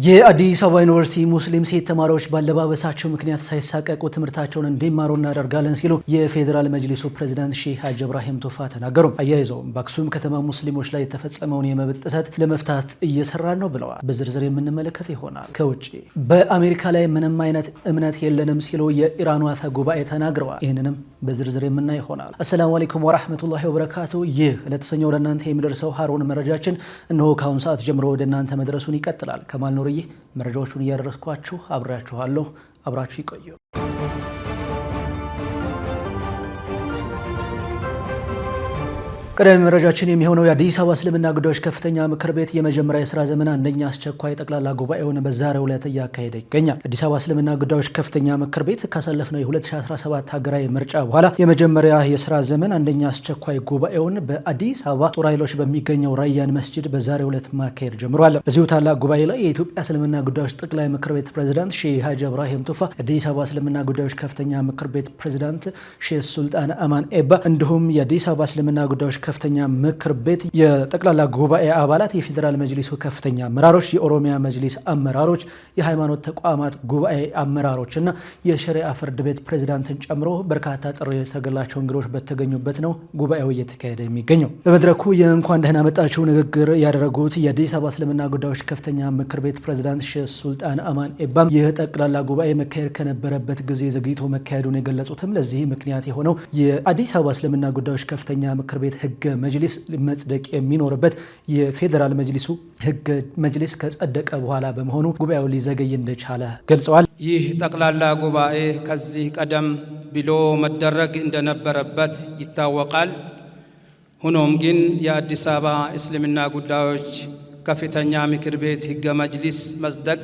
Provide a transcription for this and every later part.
የአዲስ አበባ ዩኒቨርሲቲ ሙስሊም ሴት ተማሪዎች ባለባበሳቸው ምክንያት ሳይሳቀቁ ትምህርታቸውን እንዲማሩ እናደርጋለን ሲሉ የፌዴራል መጅሊሱ ፕሬዝዳንት ሼህ ሀጂ ኢብራሂም ቱፋ ተናገሩ። አያይዘውም በአክሱም ከተማ ሙስሊሞች ላይ የተፈጸመውን የመብት ጥሰት ለመፍታት እየሰራን ነው ብለዋል። በዝርዝር የምንመለከት ይሆናል። ከውጭ በአሜሪካ ላይ ምንም አይነት እምነት የለንም ሲሉ የኢራኑ አፈ ጉባኤ ተናግረዋል። ይህንንም በዝርዝር የምናይ ይሆናል። አሰላሙ አለይኩም ወራህመቱላሂ ወበረካቱ። ይህ ለተሰኘው ወደ እናንተ የሚደርሰው ሀሩን መረጃችን እነሆ ከአሁን ሰዓት ጀምሮ ወደ እናንተ መድረሱን ይቀጥላል። ከማል ኑርዬ መረጃዎቹን እያደረስኳችሁ አብራችኋለሁ። አብራችሁ ይቆዩ። ቀዳሚ መረጃችን የሚሆነው የአዲስ አበባ እስልምና ጉዳዮች ከፍተኛ ምክር ቤት የመጀመሪያ የሥራ ዘመን አንደኛ አስቸኳይ ጠቅላላ ጉባኤውን በዛሬው ዕለት እያካሄደ ይገኛል። አዲስ አበባ እስልምና ጉዳዮች ከፍተኛ ምክር ቤት ካሳለፍነው የ2017 ሀገራዊ ምርጫ በኋላ የመጀመሪያ የሥራ ዘመን አንደኛ አስቸኳይ ጉባኤውን በአዲስ አበባ ጦር ኃይሎች በሚገኘው ራያን መስጂድ በዛሬው ዕለት ማካሄድ ጀምሯል። በዚሁ ታላቅ ጉባኤ ላይ የኢትዮጵያ እስልምና ጉዳዮች ጠቅላይ ምክር ቤት ፕሬዝዳንት ሼህ ሀጂ ኢብራሂም ቱፋ፣ የአዲስ አበባ እስልምና ጉዳዮች ከፍተኛ ምክር ቤት ፕሬዝዳንት ሼህ ሱልጣን አማን ኤባ እንዲሁም የአዲስ አበባ እስልምና ጉዳዮች ከፍተኛ ምክር ቤት የጠቅላላ ጉባኤ አባላት፣ የፌዴራል መጅሊሱ ከፍተኛ አመራሮች፣ የኦሮሚያ መጅሊስ አመራሮች፣ የሃይማኖት ተቋማት ጉባኤ አመራሮች እና የሸሪዓ ፍርድ ቤት ፕሬዝዳንትን ጨምሮ በርካታ ጥሪ የተደረገላቸው እንግዶች በተገኙበት ነው ጉባኤው እየተካሄደ የሚገኘው። በመድረኩ የእንኳን ደህና መጣችሁ ንግግር ያደረጉት የአዲስ አበባ እስልምና ጉዳዮች ከፍተኛ ምክር ቤት ፕሬዝዳንት ሼህ ሱልጣን አማን ኤባም ይህ ጠቅላላ ጉባኤ መካሄድ ከነበረበት ጊዜ ዘግይቶ መካሄዱን የገለጹትም ለዚህ ምክንያት የሆነው የአዲስ አበባ እስልምና ጉዳዮች ከፍተኛ ምክር ቤት ህገ መጅሊስ መጽደቅ የሚኖርበት የፌዴራል መጅሊሱ ህገ መጅሊስ ከጸደቀ በኋላ በመሆኑ ጉባኤው ሊዘገይ እንደቻለ ገልጸዋል። ይህ ጠቅላላ ጉባኤ ከዚህ ቀደም ብሎ መደረግ እንደነበረበት ይታወቃል። ሆኖም ግን የአዲስ አበባ እስልምና ጉዳዮች ከፍተኛ ምክር ቤት ህገ መጅሊስ መጽደቅ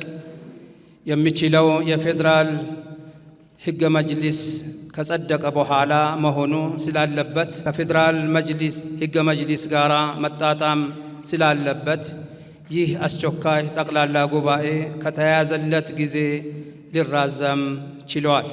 የሚችለው የፌዴራል ህገ መጅሊስ ከጸደቀ በኋላ መሆኑ ስላለበት ከፌዴራል መጅሊስ ህገ መጅሊስ ጋር መጣጣም ስላለበት ይህ አስቸኳይ ጠቅላላ ጉባኤ ከተያዘለት ጊዜ ሊራዘም ችሏል።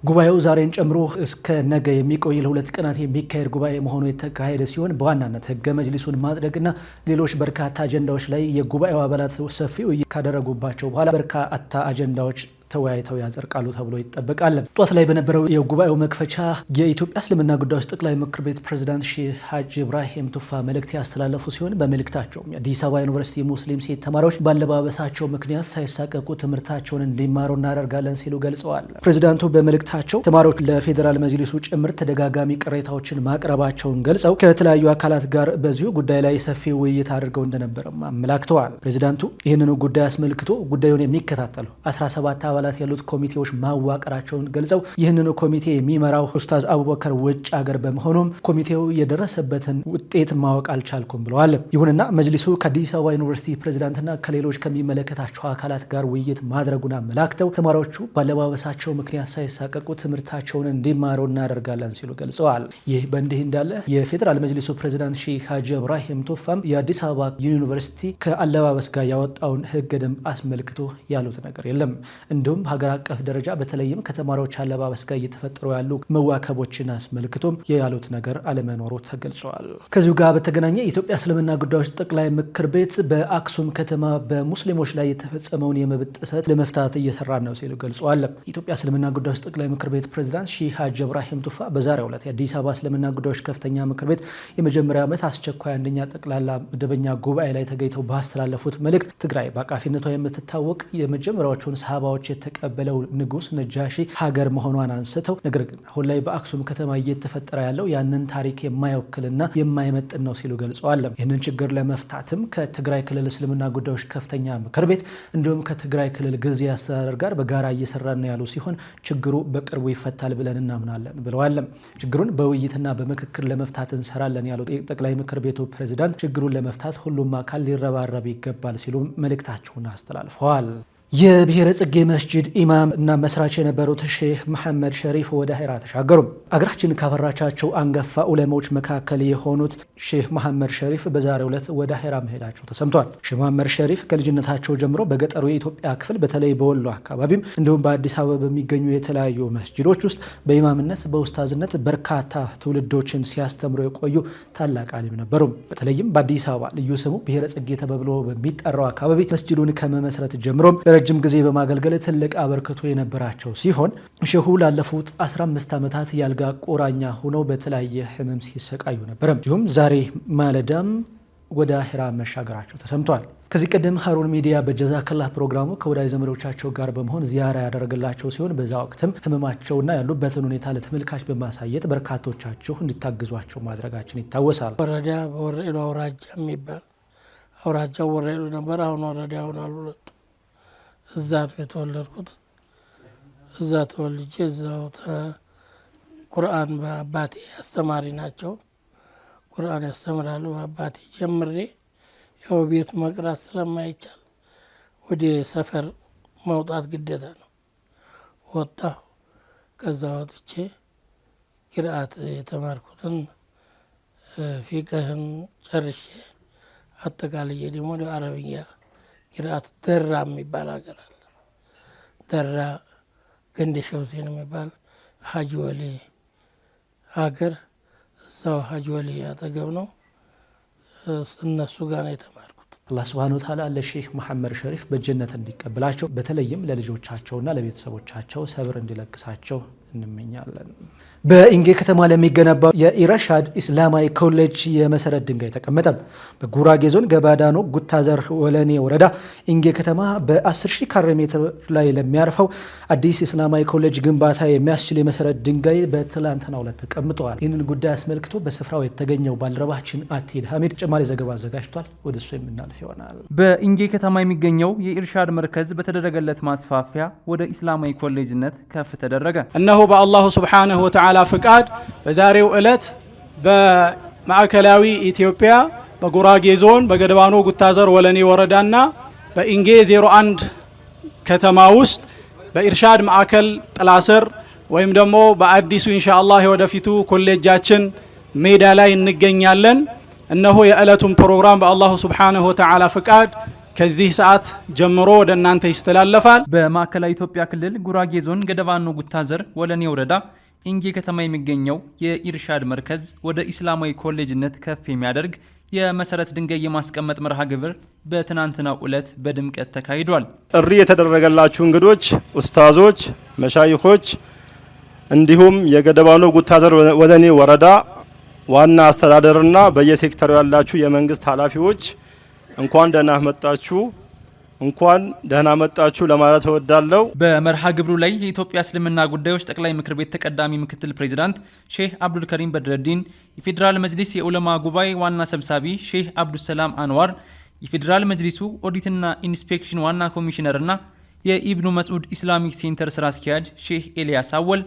ጉባኤው ዛሬን ጨምሮ እስከ ነገ የሚቆይ ለሁለት ቀናት የሚካሄድ ጉባኤ መሆኑ የተካሄደ ሲሆን በዋናነት ህገ መጅሊሱን ማጽደቅና ሌሎች በርካታ አጀንዳዎች ላይ የጉባኤው አባላት ሰፊ ውይይት ካደረጉባቸው በኋላ በርካታ አጀንዳዎች ተወያይተው ያጸድቃሉ ተብሎ ይጠበቃል። ጧት ላይ በነበረው የጉባኤው መክፈቻ የኢትዮጵያ እስልምና ጉዳዮች ጠቅላይ ምክር ቤት ፕሬዝዳንት ሼህ ሀጂ ኢብራሂም ቱፋ መልእክት ያስተላለፉ ሲሆን በመልእክታቸውም የአዲስ አበባ ዩኒቨርሲቲ ሙስሊም ሴት ተማሪዎች ባለባበሳቸው ምክንያት ሳይሳቀቁ ትምህርታቸውን እንዲማሩ እናደርጋለን ሲሉ ገልጸዋል። ፕሬዝዳንቱ በመልእክታቸው ተማሪዎች ለፌዴራል መጅሊሱ ጭምር ተደጋጋሚ ቅሬታዎችን ማቅረባቸውን ገልጸው ከተለያዩ አካላት ጋር በዚሁ ጉዳይ ላይ ሰፊ ውይይት አድርገው እንደነበረም አመላክተዋል። ፕሬዝዳንቱ ይህንኑ ጉዳይ አስመልክቶ ጉዳዩን የሚከታተሉ 17 አባላት ያሉት ኮሚቴዎች ማዋቀራቸውን ገልጸው ይህንኑ ኮሚቴ የሚመራው ኡስታዝ አቡበከር ውጭ ሀገር በመሆኑም ኮሚቴው የደረሰበትን ውጤት ማወቅ አልቻልኩም ብለዋል። ይሁንና መጅሊሱ ከአዲስ አበባ ዩኒቨርሲቲ ፕሬዝዳንትና ከሌሎች ከሚመለከታቸው አካላት ጋር ውይይት ማድረጉን አመላክተው ተማሪዎቹ ባለባበሳቸው ምክንያት ሳይሳቀቁ ትምህርታቸውን እንዲማሩ እናደርጋለን ሲሉ ገልጸዋል። ይህ በእንዲህ እንዳለ የፌዴራል መጅሊሱ ፕሬዝዳንት ሼህ ሀጂ ኢብራሂም ቱፋም የአዲስ አበባ ዩኒቨርሲቲ ከአለባበስ ጋር ያወጣውን ህገ ደንብ አስመልክቶ ያሉት ነገር የለም። እንዲሁም በሀገር አቀፍ ደረጃ በተለይም ከተማሪዎች አለባበስ ጋር እየተፈጠሩ ያሉ መዋከቦችን አስመልክቶም ያሉት ነገር አለመኖሩ ተገልጿል። ከዚሁ ጋር በተገናኘ የኢትዮጵያ እስልምና ጉዳዮች ጠቅላይ ምክር ቤት በአክሱም ከተማ በሙስሊሞች ላይ የተፈጸመውን የመብት ጥሰት ለመፍታት እየሰራ ነው ሲሉ ገልጸዋል። የኢትዮጵያ እስልምና ጉዳዮች ጠቅላይ ምክር ቤት ፕሬዝዳንት ሼህ ሀጂ ኢብራሂም ቱፋ በዛሬው ዕለት የአዲስ አበባ እስልምና ጉዳዮች ከፍተኛ ምክር ቤት የመጀመሪያ ዓመት አስቸኳይ አንደኛ ጠቅላላ መደበኛ ጉባኤ ላይ ተገኝተው ባስተላለፉት መልእክት ትግራይ በአቃፊነቷ የምትታወቅ የመጀመሪያዎቹን ሰሃባዎች የተቀበለው ንጉስ ነጃሺ ሀገር መሆኗን አንስተው ነገር ግን አሁን ላይ በአክሱም ከተማ እየተፈጠረ ያለው ያንን ታሪክ የማይወክልና የማይመጥን ነው ሲሉ ገልጸዋል። ይህንን ችግር ለመፍታትም ከትግራይ ክልል እስልምና ጉዳዮች ከፍተኛ ምክር ቤት እንዲሁም ከትግራይ ክልል ጊዜያዊ አስተዳደር ጋር በጋራ እየሰራን ያሉ ሲሆን ችግሩ በቅርቡ ይፈታል ብለን እናምናለን ብለዋል። ችግሩን በውይይትና በምክክር ለመፍታት እንሰራለን ያሉት የጠቅላይ ምክር ቤቱ ፕሬዝዳንት ችግሩን ለመፍታት ሁሉም አካል ሊረባረብ ይገባል ሲሉ መልእክታቸውን አስተላልፈዋል። የብሔረ ጽጌ መስጂድ ኢማም እና መስራች የነበሩት ሼህ መሐመድ ሸሪፍ ወደ ሂራ ተሻገሩ። አገራችን ካፈራቻቸው አንጋፋ ዑለሞች መካከል የሆኑት ሼህ መሐመድ ሸሪፍ በዛሬው ዕለት ወደ ሂራ መሄዳቸው ተሰምቷል። ሼህ መሐመድ ሸሪፍ ከልጅነታቸው ጀምሮ በገጠሩ የኢትዮጵያ ክፍል በተለይ በወሎ አካባቢም እንዲሁም በአዲስ አበባ በሚገኙ የተለያዩ መስጂዶች ውስጥ በኢማምነት በኡስታዝነት በርካታ ትውልዶችን ሲያስተምሩ የቆዩ ታላቅ አሊም ነበሩ። በተለይም በአዲስ አበባ ልዩ ስሙ ብሔረ ጽጌ ተብሎ በሚጠራው አካባቢ መስጂዱን ከመመስረት ጀምሮ ረጅም ጊዜ በማገልገል ትልቅ አበርክቶ የነበራቸው ሲሆን ሼሁ ላለፉት 15 ዓመታት ያልጋ ቁራኛ ሆነው በተለያየ ህመም ሲሰቃዩ ነበር። እንዲሁም ዛሬ ማለዳም ወደ ሂራ መሻገራቸው ተሰምቷል። ከዚህ ቀደም ሀሩን ሚዲያ በጀዛከላህ ፕሮግራሙ ከወዳጅ ዘመዶቻቸው ጋር በመሆን ዚያራ ያደረገላቸው ሲሆን በዛ ወቅትም ህመማቸውና ያሉበትን ሁኔታ ለተመልካች በማሳየት በርካቶቻቸው እንዲታግዟቸው ማድረጋችን ይታወሳል። ወረዳ በወረኢሉ አውራጃ የሚባል አውራጃው ወረኢሉ ነበር። አሁን ወረዳ ሆኗል ሁለቱም። እዛ ነው የተወለድኩት። እዛ ተወልጄ እዛው ቁርአን በአባቴ አስተማሪ ናቸው። ቁርአን ያስተምራሉ። በአባቴ ጀምሬ ያው ቤት መቅራት ስለማይቻል ወደ ሰፈር መውጣት ግዴታ ነው። ወጣሁ። ከዛ ወጥቼ ቂርአት የተማርኩትን ፊቅህን ጨርሼ አጠቃልዬ ደግሞ ወደ አረብኛ ቂርአት ደራ የሚባል ሀገር አለ። ደራ ገንደ ሸውሴን የሚባል ሀጂ ወሊ ሀገር እዛው ሀጂ ወሊ አጠገብ ነው። እነሱ ጋር ነው የተማርኩት። አላህ ሱብሓነሁ ወተዓላ ለሼህ መሐመድ ሸሪፍ በጀነት እንዲቀበላቸው በተለይም ለልጆቻቸውና ለቤተሰቦቻቸው ሰብር እንዲለግሳቸው እንመኛለን። በኢንጌ ከተማ ለሚገነባው የኢረሻድ ኢስላማዊ ኮሌጅ የመሰረት ድንጋይ ተቀመጠ። በጉራጌ ዞን ገባዳኖ ጉታዘር ወለኔ ወረዳ ኢንጌ ከተማ በ10,000 ካሬ ሜትር ላይ ለሚያርፈው አዲስ ኢስላማዊ ኮሌጅ ግንባታ የሚያስችል የመሰረት ድንጋይ በትላንትናው ዕለት ተቀምጠዋል። ይህንን ጉዳይ አስመልክቶ በስፍራው የተገኘው ባልደረባችን አቲድ ሐሚድ ተጨማሪ ዘገባ አዘጋጅቷል። ወደ እሱ የምናልፍ ይሆናል። በኢንጌ ከተማ የሚገኘው የኢርሻድ መርከዝ በተደረገለት ማስፋፊያ ወደ ኢስላማዊ ኮሌጅነት ከፍ ተደረገ። እነሆ በአላሁ ሱብሓነሁ ወተዓላ ፍቃድ በዛሬው ዕለት በማዕከላዊ ኢትዮጵያ በጉራጌ ዞን በገደባኖ ጉታዘር ወለኔ ወረዳና በኢንጌ 01 ከተማ ውስጥ በኢርሻድ ማዕከል ጥላ ስር ወይም ደግሞ በአዲሱ ኢንሻአላህ የወደፊቱ ኮሌጃችን ሜዳ ላይ እንገኛለን። እነሆ የዕለቱን ፕሮግራም በአላሁ ሱብሓነሁ ወተዓላ ፍቃድ ከዚህ ሰዓት ጀምሮ ወደ እናንተ ይስተላለፋል። በማዕከላዊ ኢትዮጵያ ክልል ጉራጌ ዞን ገደባኖ ጉታዘር ወለኔ ወረዳ ኢንጌ ከተማ የሚገኘው የኢርሻድ መርከዝ ወደ ኢስላማዊ ኮሌጅነት ከፍ የሚያደርግ የመሰረት ድንጋይ የማስቀመጥ መርሃ ግብር በትናንትናው ዕለት በድምቀት ተካሂዷል። ጥሪ የተደረገላችሁ እንግዶች፣ ኡስታዞች፣ መሻይኾች እንዲሁም የገደባኖ ጉታዘር ወለኔ ወረዳ ዋና አስተዳደርና በየሴክተሩ ያላችሁ የመንግስት ኃላፊዎች እንኳን ደህና መጣችሁ ለማለት እወዳለሁ። በመርሃ ግብሩ ላይ የኢትዮጵያ እስልምና ጉዳዮች ጠቅላይ ምክር ቤት ተቀዳሚ ምክትል ፕሬዚዳንት ሼህ አብዱል ከሪም በድረዲን፣ የፌዴራል መጅሊስ የዑለማ ጉባኤ ዋና ሰብሳቢ ሼህ አብዱሰላም አንዋር፣ የፌዴራል መጅሊሱ ኦዲትና ኢንስፔክሽን ዋና ኮሚሽነርና የኢብኑ መስዑድ ኢስላሚክ ሴንተር ስራ አስኪያጅ ሼህ ኤልያስ አወል፣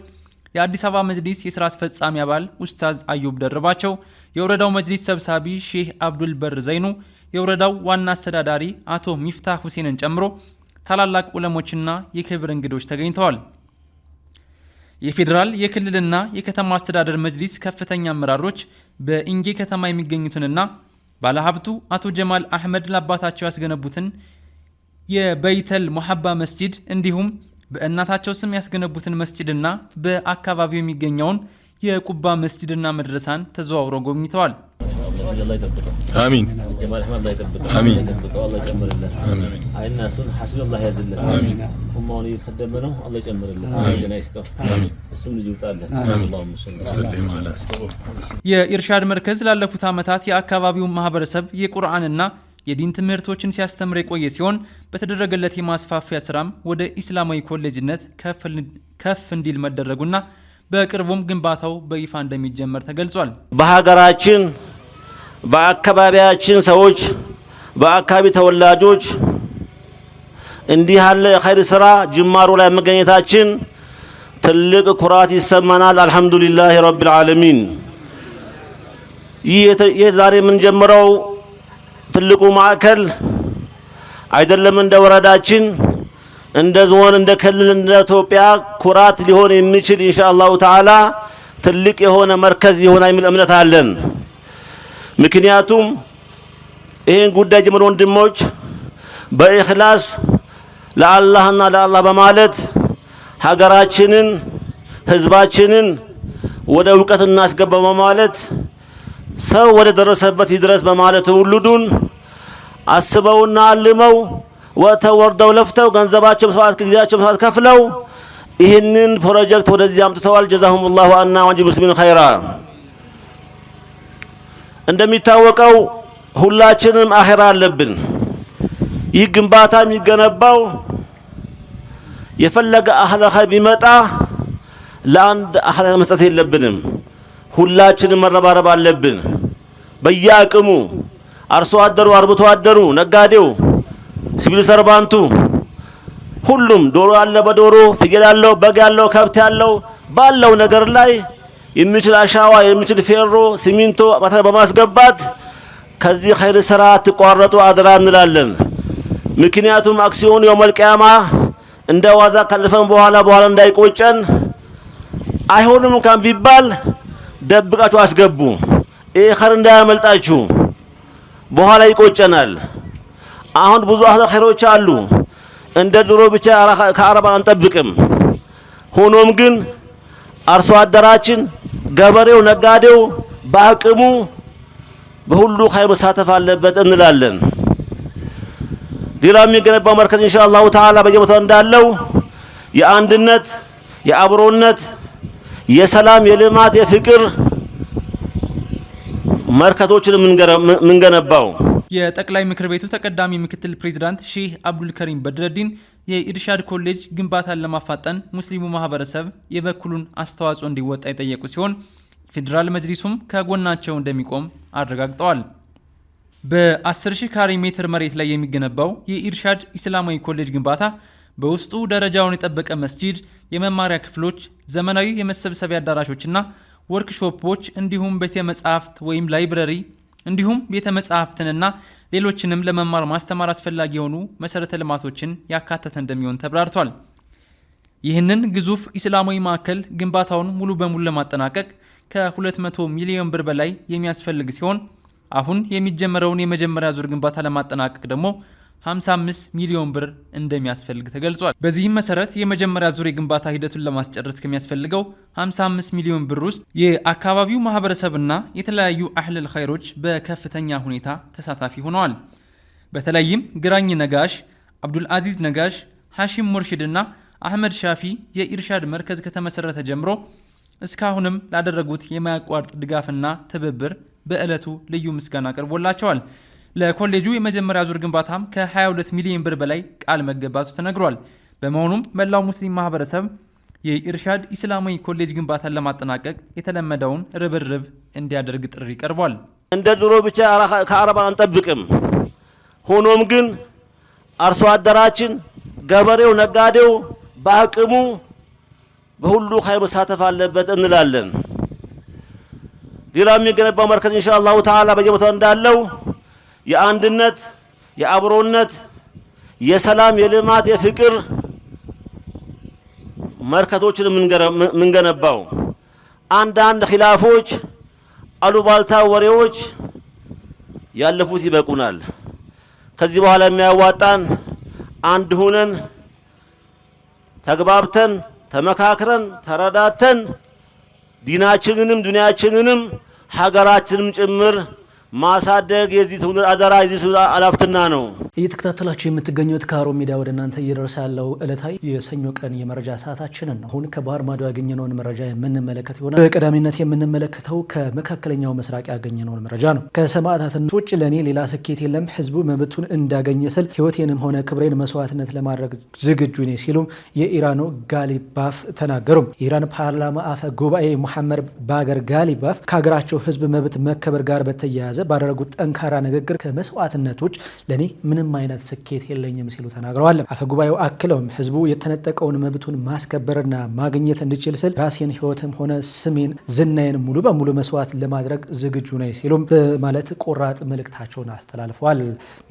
የአዲስ አበባ መጅሊስ የስራ አስፈጻሚ አባል ኡስታዝ አዩብ ደርባቸው፣ የወረዳው መጅሊስ ሰብሳቢ ሼህ አብዱል በር ዘይኑ፣ የወረዳው ዋና አስተዳዳሪ አቶ ሚፍታህ ሁሴንን ጨምሮ ታላላቅ ዑለሞችና የክብር እንግዶች ተገኝተዋል። የፌዴራል የክልልና የከተማ አስተዳደር መጅሊስ ከፍተኛ አመራሮች በኢንጌ ከተማ የሚገኙትንና ባለሀብቱ አቶ ጀማል አህመድ ለአባታቸው ያስገነቡትን የበይተል ሙሐባ መስጂድ እንዲሁም በእናታቸው ስም ያስገነቡትን መስጂድና በአካባቢው የሚገኘውን የቁባ መስጂድና መድረሳን ተዘዋውረው ጎብኝተዋል። አሚን ጀማል አህመድ ላይ ተጠብቀው አሚን አላህ ይጨምርልህ። አሚን አይናሱን ሐስብ አላህ ያዝልህ። አሚን ኡማውን እየተከደመ ነው። አላህ ይጨምርልህ። ገና ይስጠው። አሚን እሱም ልጅ ይውጣልህ። አላሁም ሰለም አላ የኢርሻድ መርከዝ ላለፉት ዓመታት የአካባቢው ማህበረሰብ የቁርአንና የዲን ትምህርቶችን ሲያስተምር የቆየ ሲሆን በተደረገለት የማስፋፊያ ስራም ወደ ኢስላማዊ ኮሌጅነት ከፍ እንዲል መደረጉና በቅርቡም ግንባታው በይፋ እንደሚጀመር ተገልጿል። በሀገራችን በአካባቢያችን ሰዎች በአካባቢ ተወላጆች እንዲህ ያለ የኸይር ስራ ጅማሩ ላይ መገኘታችን ትልቅ ኩራት ይሰማናል። አልহামዱሊላህ ረቢል ዓለሚን። ይህ ዛሬ የምንጀምረው ትልቁ ማዕከል አይደለም እንደ ወረዳችን እንደ ዞን እንደ ክልል እንደ ኢትዮጵያ ኩራት ሊሆን የሚችል ኢንሻአላሁ ተዓላ ትልቅ የሆነ መርከዝ ይሆናል የሚል እምነት አለን። ምክንያቱም ይህን ጉዳይ ጀምሮ ወንድሞች በኢኽላስ ለአላህና ለአላህ በማለት ሀገራችንን ህዝባችንን ወደ እውቀት እናስገባ በማለት ሰው ወደ ደረሰበት ይድረስ በማለት ሁሉዱን አስበውና አልመው ወጥተው ወርደው ለፍተው ገንዘባቸው መስዋዕት ጊዜያቸው መስዋዕት ከፍለው ይህንን ፕሮጀክት ወደዚህ አምጥተዋል። ጀዛሁሙላሁ አና ወንጂ ሙስሊሚን ኸይራ። እንደሚታወቀው ሁላችንም አኺራ አለብን። ይህ ግንባታ የሚገነባው የፈለገ አህለ ኸይር ቢመጣ ለአንድ አህለ መስጠት የለብንም። ሁላችንም መረባረብ አለብን። በየአቅሙ አርሶ አደሩ፣ አርብቶ አደሩ፣ ነጋዴው፣ ሲቪል ሰርቫንቱ ሁሉም ዶሮ ያለ በዶሮ ፍየል ያለው በግ ያለው ከብት ያለው ባለው ነገር ላይ የሚችል አሻዋ የሚችል ፌሮ ሲሚንቶ በማስገባት ከዚህ ኸይር ስራ ተቋረጡ አድራ እንላለን። ምክንያቱም አክሲዮኑ የውመል ቂያማ እንደ ዋዛ ካልፈን በኋላ እንዳይቆጨን አይሆንም ካም ቢባል ደብቃችሁ አስገቡ። ይሄ ኸይር እንዳያመልጣችሁ በኋላ ይቆጨናል። አሁን ብዙ ኸይሮች አሉ። እንደ ድሮ ብቻ ከአረብ አንጠብቅም። ሆኖም ግን አርሶ አደራችን፣ ገበሬው፣ ነጋዴው በአቅሙ በሁሉ ኸይር መሳተፍ አለበት እንላለን። ሌላ የሚገነባው መርከዝ ኢንሻአላሁ ተዓላ በየቦታው እንዳለው የአንድነት፣ የአብሮነት፣ የሰላም፣ የልማት፣ የፍቅር መርከዞችን ምንገነባው። የጠቅላይ ምክር ቤቱ ተቀዳሚ ምክትል ፕሬዝዳንት ሼህ አብዱል ከሪም በድረዲን የኢርሻድ ኮሌጅ ግንባታን ለማፋጠን ሙስሊሙ ማህበረሰብ የበኩሉን አስተዋጽኦ እንዲወጣ የጠየቁ ሲሆን ፌዴራል መጅሊሱም ከጎናቸው እንደሚቆም አረጋግጠዋል። በ10,000 ካሬ ሜትር መሬት ላይ የሚገነባው የኢርሻድ ኢስላማዊ ኮሌጅ ግንባታ በውስጡ ደረጃውን የጠበቀ መስጂድ፣ የመማሪያ ክፍሎች፣ ዘመናዊ የመሰብሰቢያ አዳራሾችና ወርክሾፖች እንዲሁም ቤተ መጻሕፍት ወይም ላይብረሪ እንዲሁም ቤተ መጻሕፍትንና ሌሎችንም ለመማር ማስተማር አስፈላጊ የሆኑ መሰረተ ልማቶችን ያካተተ እንደሚሆን ተብራርቷል። ይህንን ግዙፍ ኢስላማዊ ማዕከል ግንባታውን ሙሉ በሙሉ ለማጠናቀቅ ከ200 ሚሊዮን ብር በላይ የሚያስፈልግ ሲሆን አሁን የሚጀመረውን የመጀመሪያ ዙር ግንባታ ለማጠናቀቅ ደግሞ 55 ሚሊዮን ብር እንደሚያስፈልግ ተገልጿል። በዚህም መሰረት የመጀመሪያ ዙር የግንባታ ሂደቱን ለማስጨረስ ከሚያስፈልገው 55 ሚሊዮን ብር ውስጥ የአካባቢው ማህበረሰብና የተለያዩ አህለል ኸይሮች በከፍተኛ ሁኔታ ተሳታፊ ሆነዋል። በተለይም ግራኝ ነጋሽ፣ አብዱል አዚዝ ነጋሽ፣ ሐሺም ሙርሺድና አህመድ ሻፊ የኢርሻድ መርከዝ ከተመሰረተ ጀምሮ እስካሁንም ላደረጉት የማያቋርጥ ድጋፍና ትብብር በዕለቱ ልዩ ምስጋና ቀርቦላቸዋል። ለኮሌጁ የመጀመሪያ ዙር ግንባታም ከ22 ሚሊዮን ብር በላይ ቃል መገባቱ ተነግሯል። በመሆኑም መላው ሙስሊም ማህበረሰብ የኢርሻድ ኢስላማዊ ኮሌጅ ግንባታን ለማጠናቀቅ የተለመደውን ርብርብ እንዲያደርግ ጥሪ ቀርቧል። እንደ ድሮ ብቻ ከአረብ አንጠብቅም። ሆኖም ግን አርሶ አደራችን፣ ገበሬው፣ ነጋዴው በአቅሙ በሁሉ ኸይር መሳተፍ አለበት እንላለን። ሌላ የሚገነባው መርከዝ ኢንሻአላሁ ተዓላ በየቦታው እንዳለው የአንድነት፣ የአብሮነት፣ የሰላም፣ የልማት፣ የፍቅር መርከዞችን ምንገነባው። አንዳንድ ኺላፎች፣ አሉባልታ ወሬዎች ያለፉት ይበቁናል። ከዚህ በኋላ የሚያዋጣን አንድ ሁነን ተግባብተን ተመካክረን ተረዳተን ዲናችንንም ዱንያችንንም ሀገራችንም ጭምር ማሳደግ የዚህ ትውልድ አደራ የዚህ አላፍትና ነው። እየተከታተላችሁ የምትገኙት ከሀሩን ሚዲያ ወደ እናንተ እየደረሰ ያለው ዕለታዊ የሰኞ ቀን የመረጃ ሰዓታችንን ነው። አሁን ከባህር ማዶ ያገኘነውን መረጃ የምንመለከት ይሆናል። በቀዳሚነት የምንመለከተው ከመካከለኛው ምስራቅ ያገኘነውን መረጃ ነው። ከሰማዕታትን ውጭ ለኔ ሌላ ስኬት የለም፣ ህዝቡ መብቱን እንዳገኘ ስል ህይወቴንም ሆነ ክብሬን መስዋዕትነት ለማድረግ ዝግጁ ነኝ ሲሉም የኢራኑ ጋሊባፍ ተናገሩ። የኢራን ፓርላማ አፈ ጉባኤ ሙሐመድ ባገር ጋሊባፍ ከሀገራቸው ህዝብ መብት መከበር ጋር በተያያዘ ባደረጉት ጠንካራ ንግግር ከመስዋዕትነቶች ለኔ ምንም አይነት ስኬት የለኝም ሲሉ ተናግረዋል። አፈጉባኤው አክለውም ህዝቡ የተነጠቀውን መብቱን ማስከበርና ማግኘት እንዲችል ስል ራሴን ህይወትም ሆነ ስሜን ዝናዬን ሙሉ በሙሉ መስዋዕት ለማድረግ ዝግጁ ነኝ ሲሉም በማለት ቆራጥ መልእክታቸውን አስተላልፈዋል።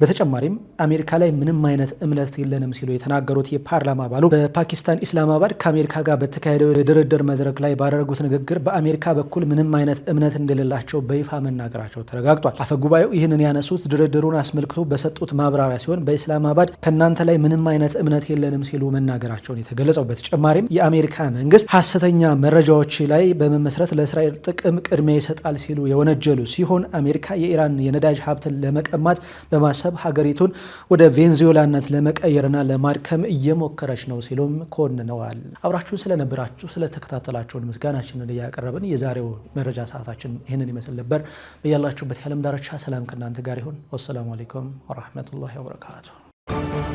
በተጨማሪም አሜሪካ ላይ ምንም አይነት እምነት የለንም ሲሉ የተናገሩት የፓርላማ አባሉ በፓኪስታን ኢስላማባድ ከአሜሪካ ጋር በተካሄደው የድርድር መድረክ ላይ ባደረጉት ንግግር በአሜሪካ በኩል ምንም አይነት እምነት እንደሌላቸው በይፋ መናገራቸው ተረጋግጧል። አፈጉባኤው ይህንን ያነሱት ድርድሩን አስመልክቶ በሰጡት ማብራሪያ ሲሆን በኢስላማባድ ከናንተ ላይ ምንም አይነት እምነት የለንም ሲሉ መናገራቸውን የተገለጸው። በተጨማሪም የአሜሪካ መንግስት ሐሰተኛ መረጃዎች ላይ በመመስረት ለእስራኤል ጥቅም ቅድሚያ ይሰጣል ሲሉ የወነጀሉ ሲሆን አሜሪካ የኢራን የነዳጅ ሀብትን ለመቀማት በማሰብ ሀገሪቱን ወደ ቬንዙዌላነት ለመቀየርና ለማድከም እየሞከረች ነው ሲሉም ኮንነዋል። አብራችሁን ስለነበራችሁ ስለተከታተላችሁን ምስጋናችንን እያቀረብን የዛሬው መረጃ ሰዓታችን ይህንን ይመስል ነበር። በያላችሁበት የዓለም ዳርቻ ሰላም ከእናንተ ጋር ይሁን። ወሰላሙ አለይኩም ወራህመቱላሂ ወበረካቱ።